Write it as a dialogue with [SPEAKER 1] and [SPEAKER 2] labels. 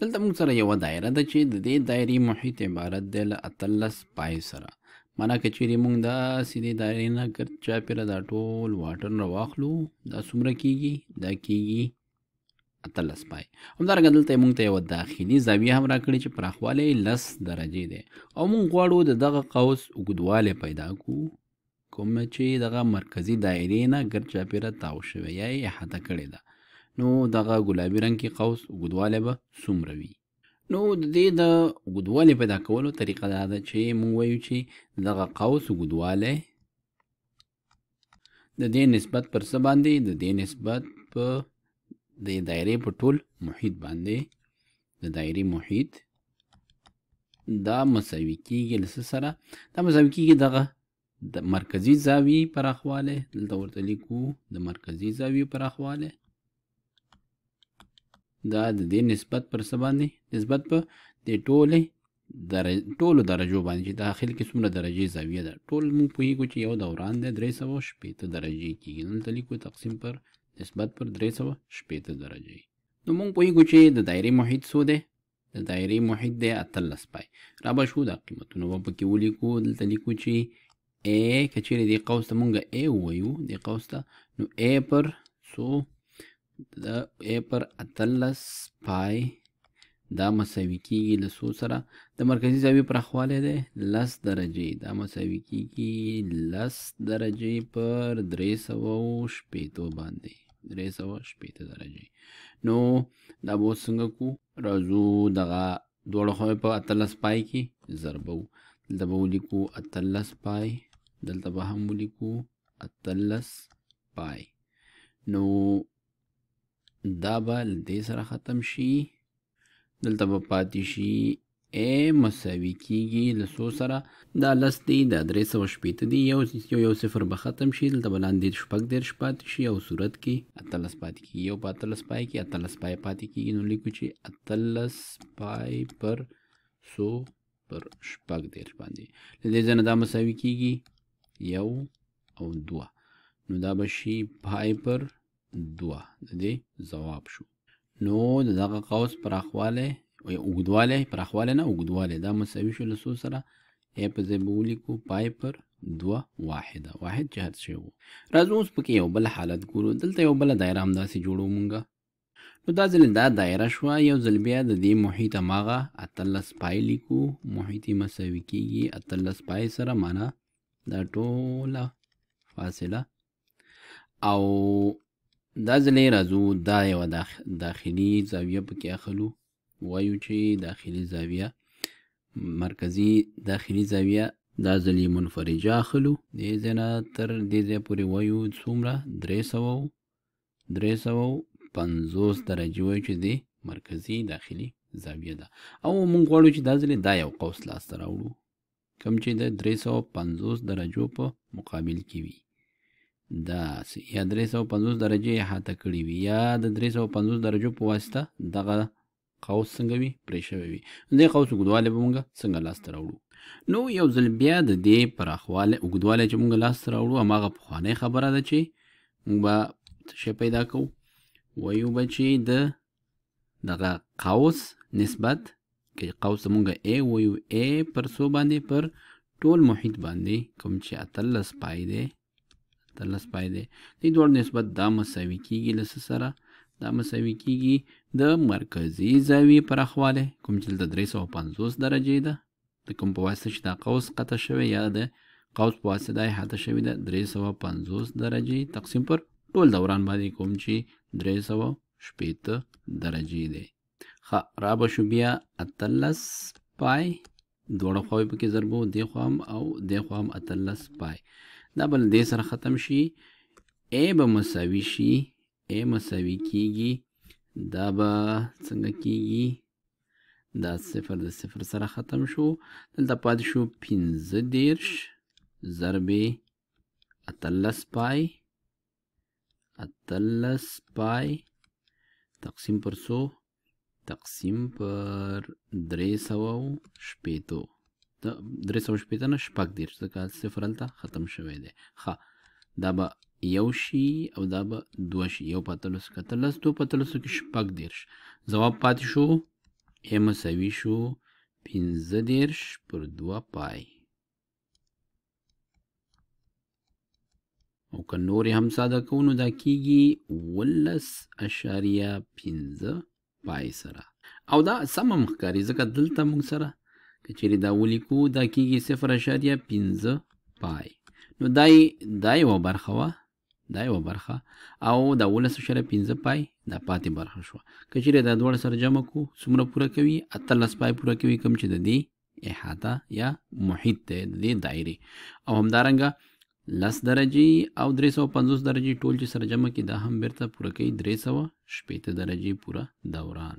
[SPEAKER 1] دلته موږ سره یوه دایره ده چې د دې دایرې محیط عبارت دی له 18 پای سره. معنا که چیرې موږ داسې دې دایرې نه ګرد چاپېره دا ټول واټن راواخلو، دا څومره کېږي؟ دا کېږي 18 پای. همدارنګه دلته موږ ته یوه داخلي زاویه هم راکړې چې پراخوالی 10 درجې دی او موږ غواړو د دغه قوس اوږدوالی پیدا کړو، کومه چې دغه مرکزي دایرې نه ګرد چاپېره تاو شوی یا یې احاطه کړې ده. نو دغه ګلابي رنګ کې قوس اوږدوالی به څومره وي؟ نو د دې د اوږدوالي پیدا کولو طریقه دا ده چې موږ وایو چې دغه قوس اوږدوالی د دې نسبت پر څه باندې؟ د دې نسبت په د دایرې په ټول محیط باندې. د دایرې محیط دا مساوي کېږي له څه سره؟ دا مساوي کېږي دغه د مرکزي زاویې پراخوالی. دلته ورته لیکو د مرکزي زاویې پراخوالی. دا د دې نسبت پر څه باندې؟ نسبت په د ټولو درجو باندې چې داخل کې څومره درجې زاویه ده. ټول موږ پوهېږو چې یو دوران دی 360 درجې کېږي. دلته لیکو تقسیم پر نسبت پر 360 درجې. نو موږ پوهېږو چې د دایرې محیط څو دی؟ د دایرې محیط دی 18 پای. را به شو دا قیمتونه به پکې ولیکو. دلته لیکو چې A که چیرې دې قوس ته موږ A ووایو، دې قوس ته، نو A پر څو؟ د A پر 18 پای دا مساوي کېږي له څو سره؟ د مرکزي زاویې پراخوالی دی 10 درجې. دا مساوي کېږي 10 درجې پر 360 باندې، 360 درجې. نو دا به اوس څنګه کو؟ راځو دغه دواړه خواوې په 18 پای کې ضربو. دلته به ولیکو 18 پای، دلته به هم ولیکو 18 پای. نو دا به له دې سره ختم شي. دلته به پاتې شي A مساوي کېږي له څو سره؟ دا 10 دی، دا 360 دی، یو صفر به ختم شي. دلته به لاندې 18 پاتې شي او صورت کې 18 پاتې کېږي. یو په 18 پای کې 18 پای پاتې کېږي. نو لیکو چې 18 پای پر 100 پر 18 باندې. له دې ځای نه دا مساوي کېږي 1 او 2. نو دا به شي پای پر 2. د دې ځواب شو. نو دغه قوس پراخوالی اوږدوالی، پراخوالی نه اوږدوالی، دا مساوي شو له څو سره؟ A په ځای به ولیکو پای پر 2 واحده، واحد چې حد شوی و. راځو اوس پکې یو بل حالت ګورو. دلته یو بله دایره همداسې جوړو مونږه. نو دا ځل دا دایره شوه. یو ځل بیا د دې محیط هماغه 18 پای لیکو. محیط یې مساوي کېږي 18 پای سره، معنا دا ټوله فاصله. او دا ځلې راځو دا یوه داخلي زاویه پکې اخلو. وایو چې داخلي زاویه، مرکزي داخلي زاویه، دا ځلې منفرجه اخلو. دې ځای نه تر دې ځای پورې وایو څومره؟ 350 درجې وایو چې د مرکزي داخلي زاویه ده. او موږ غواړو چې دا ځلې دا یو قوس لاسته راوړو، کوم چې د 350 درجو په مقابل کې وي. دا یا 350 درجې احاطه کړي وي، یا د 350 درجو په واسطه دغه قوس څنګه وي؟ پرې شوی وي. دې قوس اوږدوالی به موږ څنګه لاسته راوړو؟ نو یو ځل بیا د دې پراخوالی اوږدوالی چې موږ لاسته راوړو هماغه پخوانۍ خبره ده چې موږ به څه شی پیدا کوو؟ وایو به چې د دغه قوس نسبت، که قوس موږ A وایو، A پر څو باندې؟ پر ټول محیط باندې، کوم چې 18 پای دی، 18 پای دی. دې دواړو نسبت دا مساوي کېږي له څه سره؟ دا مساوي کېږي د مرکزي زاویې پراخوالی، کوم چې دلته 350 درجې ده، د کوم په واسطه چې دا قوس قطع شوی یا د قوس په واسطه دا احاطه شوې ده. 350 درجې تقسیم پر ټول دوران باندې، کوم چې 360 درجې دی. ښه، را به شو بیا 18 پای، دواړه خواوې پکې ضربو، دې خوا هم او دې خوا هم 18 پای. دا به له دې سره ختم شي. A به مساوي شي، A مساوي کېږي، دا به څنګه کېږي؟ دا صفر د صفر سره ختم شو. دلته پاتې شو 15 ضربې 18 پای، 18 پای تقسیم پر څو؟ تقسیم پر 360. 360 نه 18 ځکه صفر هلته ختم شوی دی. ښه، دا به یو شي او دا به 2 شي. یو په 18 کې 18، 2 په 18 کې 18. ځواب پاتې شو مساوي شو 15 پر 2 پای. او که نورې هم ساده کوو نو دا کیږي 18.5 پای سره. او دا سمه مخکاري ځکه دلته موږ سره که چیرې دا ولیکو دا کیږي 0.5 پای. نو دا یوه برخه وه، دا یوه برخه، او دا 18.5 پای دا پاتې برخه شوه. که چیرې دا دواړه سره جمع کو څومره پوره کوي؟ 18 پای پوره کوي، کوم چې د دې احاطه یا محیط دی د دې دایرې. او همدارنګه 10 درجې او 350 درجې ټول چې سره جمع کړي دا هم بیرته پوره کوي 360 درجې پوره دوران.